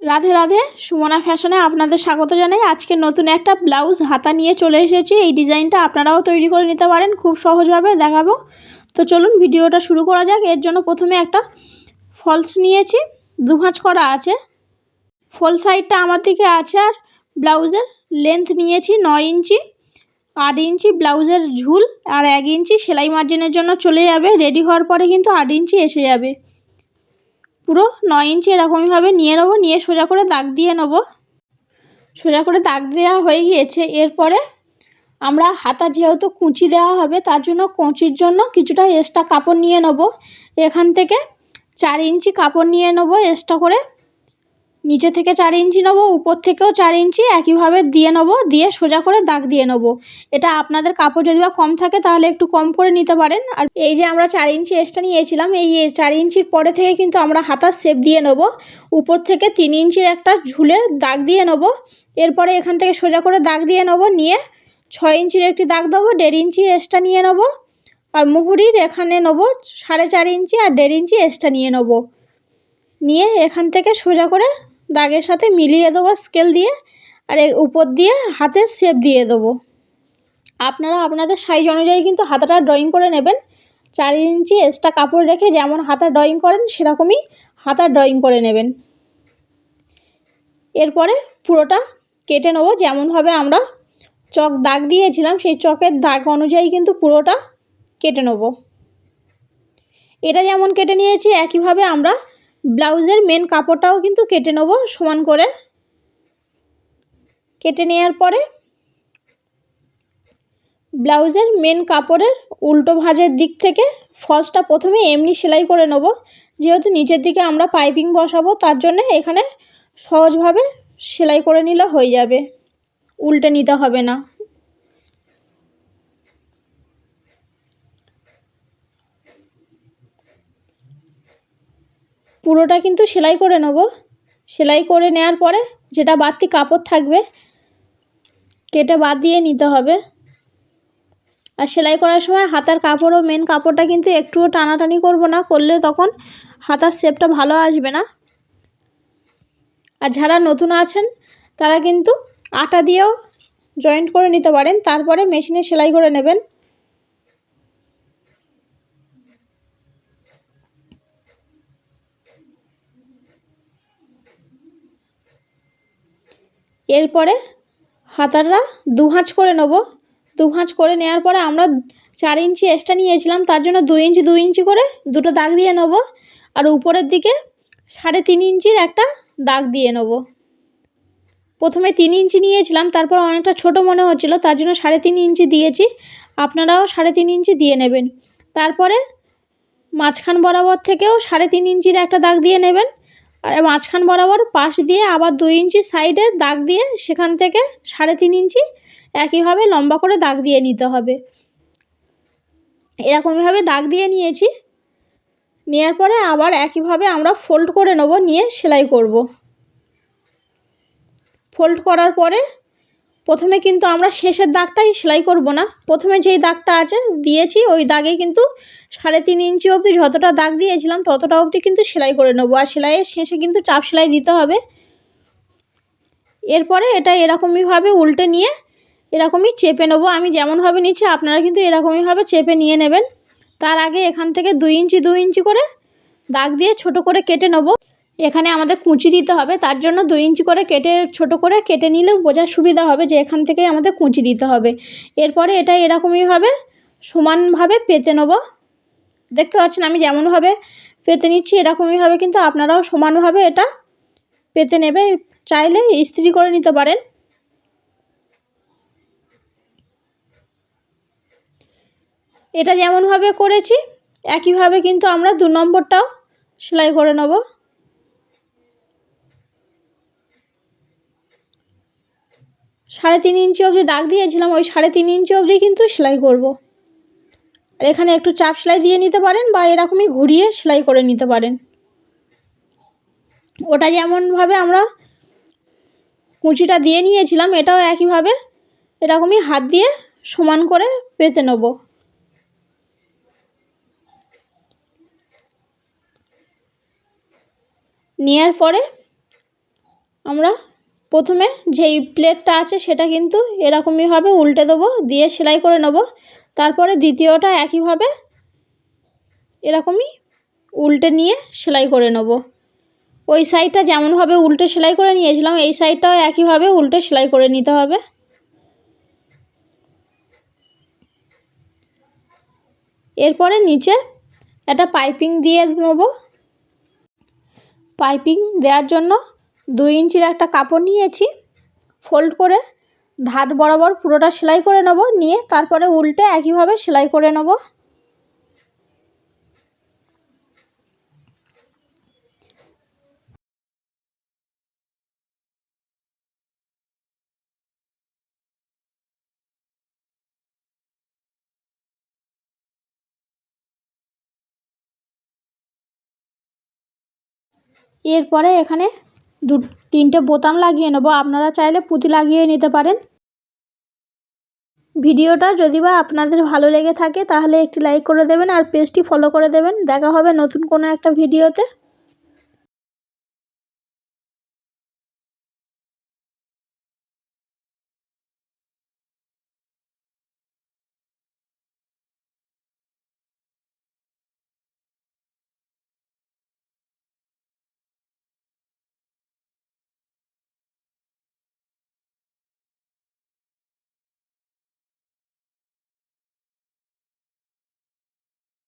রাধে রাধে, সুমনা ফ্যাশনে আপনাদের স্বাগত জানাই। আজকে নতুন একটা ব্লাউজ হাতা নিয়ে চলে এসেছি। এই ডিজাইনটা আপনারাও তৈরি করে নিতে পারেন, খুব সহজভাবে দেখাবো। তো চলুন ভিডিওটা শুরু করা যাক। এর জন্য প্রথমে একটা ফলস নিয়েছি, দু ভাঁজ করা আছে। ফল সাইডটা আমার দিকে আছে, আর ব্লাউজের লেন্থ নিয়েছি 9 ইঞ্চি। 8 ইঞ্চি ব্লাউজের ঝুল, আর 1 ইঞ্চি সেলাই মার্জিনের জন্য চলে যাবে। রেডি হওয়ার পরে কিন্তু 8 ইঞ্চি এসে যাবে। পুরো 9 ইঞ্চি এরকমইভাবে নিয়ে নেবো, নিয়ে সোজা করে দাগ দিয়ে নেবো। সোজা করে দাগ দেওয়া হয়ে গিয়েছে। এরপরে আমরা হাতা যেহেতু কুঁচি দেওয়া হবে, তার জন্য কুঁচির জন্য কিছুটা এক্সট্রা কাপড় নিয়ে নেব। এখান থেকে 4 ইঞ্চি কাপড় নিয়ে নেব এক্সট্রা করে। নিচে থেকে 4 ইঞ্চি নেব, উপর থেকেও 4 ইঞ্চি একইভাবে দিয়ে নেব, দিয়ে সোজা করে দাগ দিয়ে নেব। এটা আপনাদের কাপড় যদি বা কম থাকে তাহলে একটু কম করে নিতে পারেন। আর এই যে আমরা 4 ইঞ্চি এক্সট্রা নিয়েছিলাম, এই 4 ইঞ্চির পরে থেকে কিন্তু আমরা হাতার শেপ দিয়ে নেব। উপর থেকে 3 ইঞ্চির একটা ঝুলে দাগ দিয়ে নেব। এরপরে এখান থেকে সোজা করে দাগ দিয়ে নেব, নিয়ে 6 ইঞ্চির একটি দাগ দেবো, 1.5 ইঞ্চি এক্সট্রা নিয়ে নেব। আর মুহুরির এখানে নেব 4.5 ইঞ্চি, আর 1.5 ইঞ্চি এক্সট্রা নিয়ে নেব। নিয়ে এখান থেকে সোজা করে দাগের সাথে মিলিয়ে দেবো স্কেল দিয়ে, আর উপর দিয়ে হাতের শেপ দিয়ে দেবো। আপনারা আপনাদের সাইজ অনুযায়ী কিন্তু হাতাটা ড্রয়িং করে নেবেন। 4 ইঞ্চি এক্সট্রা কাপড় রেখে যেমন হাতা ড্রয়িং করেন সেরকমই হাতা ড্রয়িং করে নেবেন। এরপরে পুরোটা কেটে নেব। যেমনভাবে আমরা চক দাগ দিয়েছিলাম সেই চকের দাগ অনুযায়ী কিন্তু পুরোটা কেটে নেব। এটা যেমন কেটে নিয়েছি, একইভাবে আমরা ব্লাউজের মেন কাপড়টাও কিন্তু কেটে নেব সমান করে। কেটে নেওয়ার পরে ব্লাউজের মেন কাপড়ের উল্টো ভাঁজের দিক থেকে ফলসটা প্রথমে এমনি সেলাই করে নেব। যেহেতু নিচের দিকে আমরা পাইপিং বসাবো, তার জন্য এখানে সহজভাবে সেলাই করে নিলে হয়ে যাবে, উল্টে নিতে হবে না। পুরোটা কিন্তু সেলাই করে নেব। সেলাই করে নেওয়ার পরে যেটা বাড়তি কাপড় থাকবে কেটে বাদ দিয়ে নিতে হবে। আর সেলাই করার সময় হাতার কাপড় ও মেন কাপড়টা কিন্তু একটুও টানাটানি করব না, করলে তখন হাতার শেপটা ভালো আসবে না। আর যারা নতুন আছেন তারা কিন্তু আটা দিয়েও জয়েন্ট করে নিতে পারেন, তারপরে মেশিনে সেলাই করে নেবেন। এরপরে হাতাটা দু ভাঁজ করে নেব। দু ভাঁজ করে নেওয়ার পরে আমরা 4 ইঞ্চি এক্সট্রা নিয়েছিলাম, তার জন্য 2 ইঞ্চি 2 ইঞ্চি করে দুটো দাগ দিয়ে নেব। আর উপরের দিকে 3.5 ইঞ্চির একটা দাগ দিয়ে নেব। প্রথমে 3 ইঞ্চি নিয়েছিলাম, তারপর অনেকটা ছোট মনে হচ্ছিলো, তার জন্য 3.5 ইঞ্চি দিয়েছি। আপনারাও 3.5 ইঞ্চি দিয়ে নেবেন। তারপরে মাঝখান বরাবর থেকেও 3.5 ইঞ্চির একটা দাগ দিয়ে নেবেন। আর মাঝখান বরাবর পাশ দিয়ে আবার 2 ইঞ্চি সাইডে দাগ দিয়ে সেখান থেকে 3.5 ইঞ্চি একইভাবে লম্বা করে দাগ দিয়ে নিতে হবে। এরকমভাবে দাগ দিয়ে নিয়েছি। নেওয়ার পরে আবার একইভাবে আমরা ফোল্ড করে নেব, নিয়ে সেলাই করব। ফোল্ড করার পরে প্রথমে কিন্তু আমরা শেষের দাগটাই সেলাই করব না, প্রথমে যেই দাগটা আছে দিয়েছি ওই দাগে কিন্তু 3.5 ইঞ্চি অবধি যতটা দাগ দিয়েছিলাম ততটা অবধি কিন্তু সেলাই করে নেব। আর সেলাইয়ের শেষে কিন্তু চাপ সেলাই দিতে হবে। এরপরে এটা এরকমইভাবে উল্টে নিয়ে এরকমই চেপে নেব। আমি যেমনভাবে নিচ্ছি আপনারা কিন্তু এরকমইভাবে চেপে নিয়ে নেবেন। তার আগে এখান থেকে 2 ইঞ্চি 2 ইঞ্চি করে দাগ দিয়ে ছোট করে কেটে নেব। এখানে আমাদের কুঁচি দিতে হবে, তার জন্য 2 ইঞ্চি করে কেটে ছোট করে কেটে নিলে বোঝার সুবিধা হবে যে এখান থেকেই আমাদের কুঁচি দিতে হবে। এরপরে এটা এরকমইভাবে সমানভাবে পেতে নেব। দেখতে পাচ্ছেন আমি যেমনভাবে পেতে নিচ্ছি এরকমইভাবে কিন্তু আপনারাও সমানভাবে এটা পেতে নেবে। চাইলে ইস্ত্রি করে নিতে পারেন। এটা যেমনভাবে করেছি একইভাবে কিন্তু আমরা 2 নম্বরটাও সেলাই করে নেব। 3.5 ইঞ্চি অবধি দাগ দিয়েছিলাম, ওই 3.5 ইঞ্চি অবধি কিন্তু সেলাই করব। আর এখানে একটু চাপ সেলাই দিয়ে নিতে পারেন বা এরকমই ঘুরিয়ে সেলাই করে নিতে পারেন। ওটা যেমনভাবে আমরা কুঁচিটা দিয়ে নিয়েছিলাম এটাও একইভাবে এরকমই হাত দিয়ে সমান করে পেতে নেব। নেওয়ার পরে আমরা প্রথমে যেই প্লেটটা আছে সেটা কিন্তু এরকমইভাবে উল্টে দেবো, দিয়ে সেলাই করে নেব। তারপরে দ্বিতীয়টা একইভাবে এরকমই উল্টে নিয়ে সেলাই করে নেব। ওই সাইডটা যেমনভাবে উল্টে সেলাই করে নিয়েছিলাম এই সাইডটাও একইভাবে উল্টে সেলাই করে নিতে হবে। এরপরে নিচে একটা পাইপিং দিয়ে নেব। পাইপিং দেওয়ার জন্য 2 ইঞ্চির একটা কাপড় নিয়েছি, ফোল্ড করে ধার বরাবর পুরোটা সেলাই করে নেব, নিয়ে তারপরে উল্টে একইভাবে সেলাই করে নেব। এরপরে এখানে 2-3টে বোতাম লাগিয়ে নেব। আপনারা চাইলে পুঁতি লাগিয়ে নিতে পারেন। ভিডিওটা যদি বা আপনাদের ভালো লেগে থাকে তাহলে একটি লাইক করে দেবেন আর পেজটি ফলো করে দেবেন। দেখা হবে নতুন কোনো একটা ভিডিওতে।